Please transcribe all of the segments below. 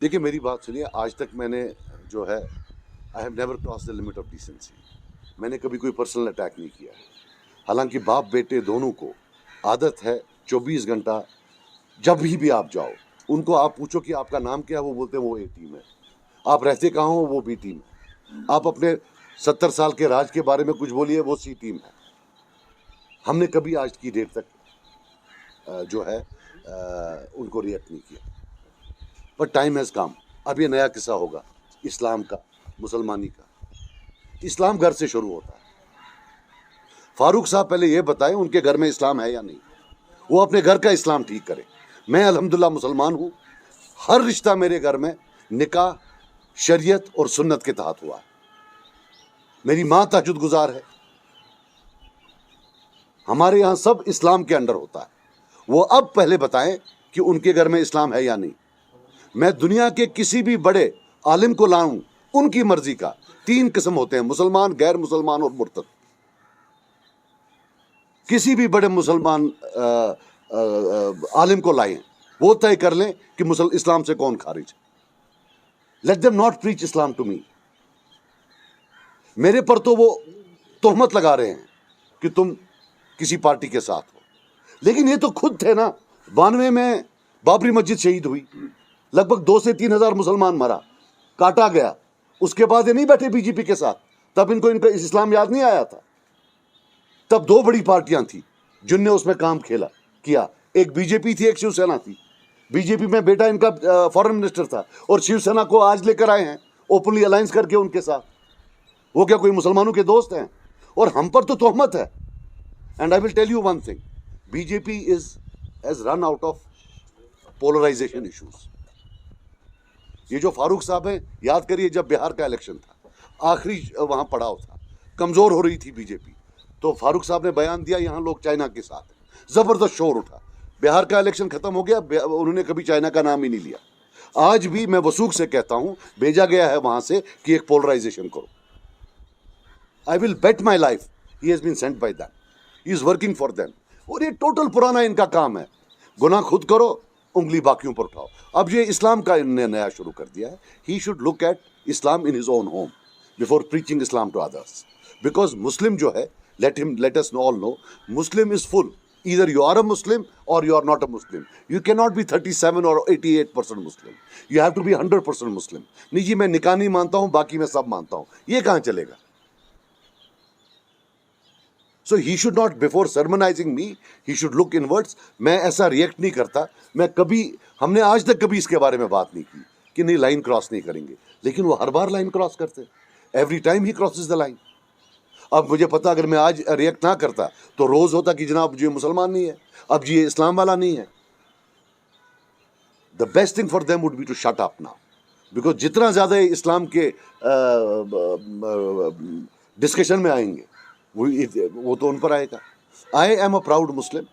دیکھیے میری بات سنیے، آج تک میں نے جو ہے I have never cross the limit of decency. میں نے کبھی کوئی پرسنل اٹیک نہیں کیا ہے. حالانکہ باپ بیٹے دونوں کو عادت ہے 24 گھنٹہ جب بھی آپ جاؤ ان کو آپ پوچھو کہ آپ کا نام کیا ہے، وہ بولتے ہیں وہ ایک ٹیم ہے. آپ رہتے کہاں ہو، وہ بھی ٹیم ہے. آپ اپنے 70 سال کے راج کے بارے میں کچھ بولیے، وہ سی ٹیم ہے. ہم نے کبھی آج کی ڈیٹ تک جو ہے ان کو ریئیکٹ نہیں کیا. But time has come. اب یہ نیا قصہ ہوگا اسلام کا، مسلمانی کا. اسلام گھر سے شروع ہوتا ہے. فاروق صاحب پہلے یہ بتائیں ان کے گھر میں اسلام ہے یا نہیں. وہ اپنے گھر کا اسلام ٹھیک کرے. میں الحمدللہ مسلمان ہوں. ہر رشتہ میرے گھر میں نکاح شریعت اور سنت کے تحت ہوا ہے. میری ماں تہجد گزار ہے. ہمارے یہاں سب اسلام کے انڈر ہوتا ہے. وہ اب پہلے بتائیں کہ ان کے گھر میں اسلام ہے یا نہیں. میں دنیا کے کسی بھی بڑے عالم کو لاؤں، ان کی مرضی کا. 3 قسم ہوتے ہیں: مسلمان، غیر مسلمان اور مرتد. کسی بھی بڑے مسلمان عالم کو لائیں، وہ طے کر لیں کہ اسلام سے کون خارج ہے. Let them not preach Islam to me. میرے پر تو وہ تہمت لگا رہے ہیں کہ تم کسی پارٹی کے ساتھ ہو. لیکن یہ تو خود تھے نا. 92 میں بابری مسجد شہید ہوئی، لگ بھگ 2 سے 3 ہزار مسلمان مرا، کاٹا گیا. اس کے بعد یہ نہیں بیٹھے بی جے پی کے ساتھ. تب ان کا اسلام یاد نہیں آیا تھا. تب 2 بڑی پارٹیاں تھیں جن نے اس میں کام کیا. ایک بی جے پی تھی، ایک شیو سینا تھی. بی جے پی میں بیٹا ان کا فارن منسٹر تھا، اور شیو سینا کو آج لے کر آئے ہیں اوپنلی الائنس کر کے ان کے ساتھ. وہ کیا کوئی مسلمانوں کے دوست ہیں؟ اور ہم پر تو تہمت ہے. And I will tell you one thing, B J P has run out of polarization issues. یہ جو فاروق صاحب ہیں، یاد کریے جب بہار کا الیکشن تھا، آخری وہاں پڑاؤ تھا، کمزور ہو رہی تھی بی جے پی، تو فاروق صاحب نے بیان دیا یہاں لوگ چائنا کے ساتھ ہیں. زبردست شور اٹھا. بہار کا الیکشن ختم ہو گیا، انہوں نے کبھی چائنا کا نام ہی نہیں لیا. آج بھی میں وثوق سے کہتا ہوں، بھیجا گیا ہے وہاں سے کہ ایک پولرائزیشن کرو. I will bet my life he has been sent by them. He is working for them. اور یہ ٹوٹل پرانا ان کا کام ہے. گناہ خود کرو، انگلی باقیوں پر اٹھاؤ. اب یہ اسلام کا انہوں نے نیا شروع کر دیا ہے. He should look at Islam in his own home before preaching Islam to others. Because Muslim جو ہے, let us all know, Muslim is full. Either you are a Muslim or you are not a Muslim. You cannot be 37 or 88% Muslim. You have to be 100% Muslim. نہیں جی میں نکاح نہیں مانتا ہوں، باقی میں سب مانتا ہوں. یہ کہاں چلے گا؟ So he should not, before sermonizing me, he should look inwards. میں ایسا ریئیکٹ نہیں کرتا. ہم نے آج تک کبھی اس کے بارے میں بات نہیں کی کہ نہیں لائن کراس نہیں کریں گے. لیکن وہ ہر بار لائن کراس کرتے. Every time he crosses the line. اب مجھے پتا اگر میں آج ریئیکٹ نہ کرتا تو روز ہوتا کہ جناب جی مسلمان نہیں ہے، اب جی اسلام والا نہیں ہے. The best thing for them would be to shut up now. Because جتنا زیادہ اسلام کے ڈسکشن میں آئیں گے وہ تو ان پر آئے گا. I am a proud Muslim.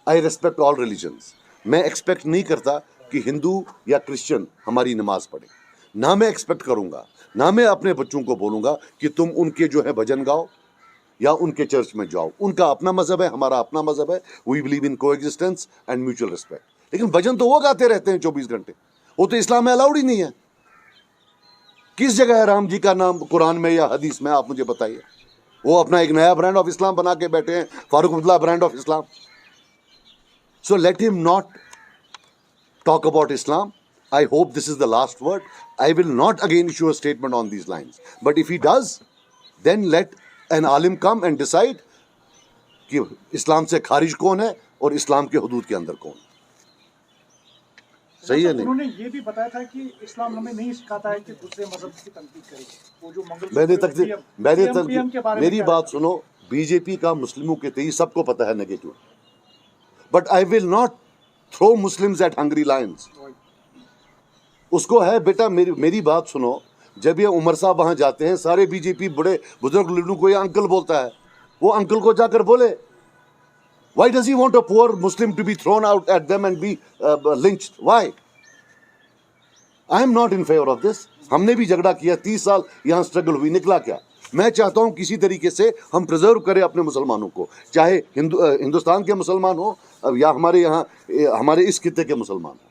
I respect all religions. میں ایکسپیکٹ نہیں کرتا کہ ہندو یا کرسچن ہماری نماز پڑھے. نہ میں ایکسپیکٹ کروں گا، نہ میں اپنے بچوں کو بولوں گا کہ تم ان کے جو ہے بھجن گاؤ یا ان کے چرچ میں جاؤ. ان کا اپنا مذہب ہے، ہمارا اپنا مذہب ہے. We believe in coexistence and mutual respect. لیکن بھجن تو وہ گاتے رہتے ہیں 24 گھنٹے. وہ تو اسلام میں الاؤڈ ہی نہیں ہے. کس جگہ ہے رام جی کا نام قرآن میں یا حدیث میں؟ آپ مجھے بتائیے. وہ اپنا ایک نیا برانڈ آف اسلام بنا کے بیٹھے ہیں، Farooq Abdullah brand of Islam. So let him not talk about Islam. I hope this is the last word. I will not again issue a statement on these lines. But if he does, then let an alim come and decide کہ اسلام سے خارج کون ہے اور اسلام کے حدود کے اندر کون ہے. صحیح ہے نہیں؟ انہوں نے یہ بھی بتایا تھا کہ اسلام ہمیں نہیں سکھاتا ہے کہ دوسرے مذہب کی تنقید کرے. وہ جو میری بات سنو. بی جے پی کا مسلموں کے تئیں سب کو پتہ ہے negative. But I will not throw Muslims at hungry lines. اس کو ہے بیٹا میری بات سنو. جب یہ عمر صاحب وہاں جاتے ہیں، سارے بی جے پی بڑے بزرگ لیڈروں کو یہ انکل بولتا ہے. وہ انکل کو جا کر بولے why does he want a poor Muslim to be thrown out at them and be lynched? Why? I am not in favor of this. ہم نے بھی جھگڑا کیا، 30 سال یہاں اسٹرگل ہوئی، نکلا کیا؟ میں چاہتا ہوں کسی طریقے سے ہم پرزرو کریں اپنے مسلمانوں کو، چاہے ہندوستان کے مسلمان ہوں یا ہمارے یہاں ہمارے اس خطے کے مسلمان ہوں.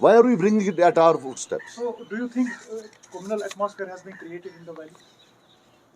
Why are we bringing it at our footsteps? So, do you think communal atmosphere has been created in the valley?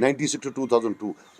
96 to 2002,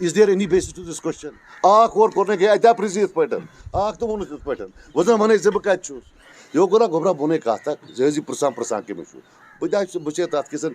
Is there any basis to this question? Or korne ke aita precis pattern. To bunu this pattern. Wazan mane ze bakachus. Yo gora gobra bone kahta. Zezi persan ke meshu. Bida buche tat kesan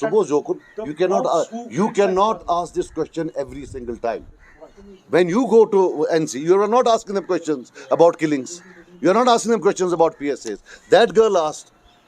suppose you cannot ask this question every single time. When you go to NC, you are not asking them questions about killings. You are not asking them questions about PSAs. That girl asked,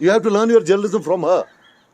You have to learn your journalism from her.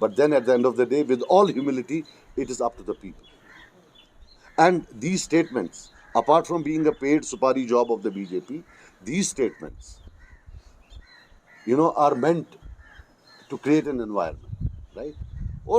But then at the end of the day, with all humility, it is up to the people. And these statements, apart from being a paid supari job of the BJP, these statements, are meant to create an environment, right? Or,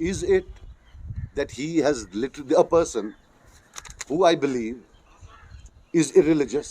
is it that he has literally a person who I believe is irreligious,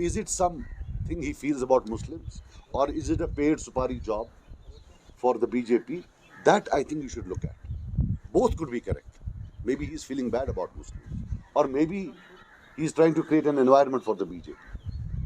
Is it something he feels about Muslims, or is it a paid supari job for the BJP? That I think you should look at. Both could be correct. Maybe he's feeling bad about Muslims, or maybe he's trying to create an environment for the BJP.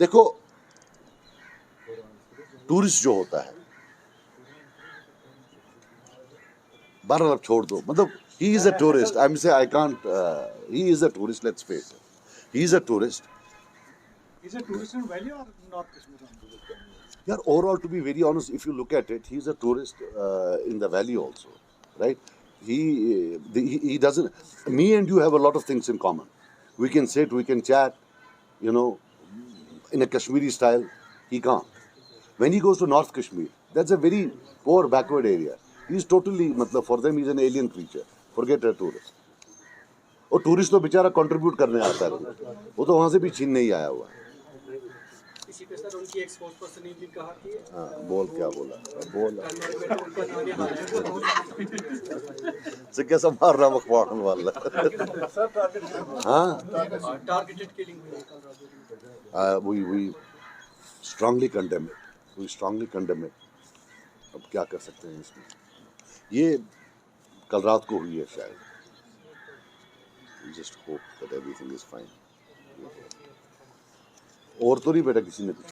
دیکھو tourist جو ہوتا ہے بہرحال اب چھوڑ دو, مطلب ہی is a tourist, I am سے I can't, he is a tourist, let's face it, he is a tourist. Is it tourist in Valley or North Kashmir? Yeah, overall, to be very honest, if you look at it, he's a tourist in the valley also, right? He doesn't. Me and you have a lot of things in common. We can sit, we can chat, you know, in a Kashmiri style. He can't. When he goes to North Kashmir, that's a very poor, backward area. He's totally, matlab, for them, he's an alien creature. Forget a tourist. اور tourist تو بیچارہ contribute کرنے آتا ہے, وہ تو وہاں سے بھی چھین نہیں آیا ہوا ہے. اسی پہ سر ان کی ایک اسپوکس پرسن نے بھی کہا کہ ہاں بول, کیا بولا, بول ان کا نام یہاں ہے. سے کیسا مار رہا مخواڑن والا. ہاں ٹارگیٹڈ کلنگ ہوئی ہے کل رات. we strongly condemn it. We strongly condemn it. اب کیا کر سکتے ہیں اس میں, یہ کل رات کو ہوئی ہے شاید. We just hope that everything is fine. اور تو نہیں بیٹا کسی نے کچھ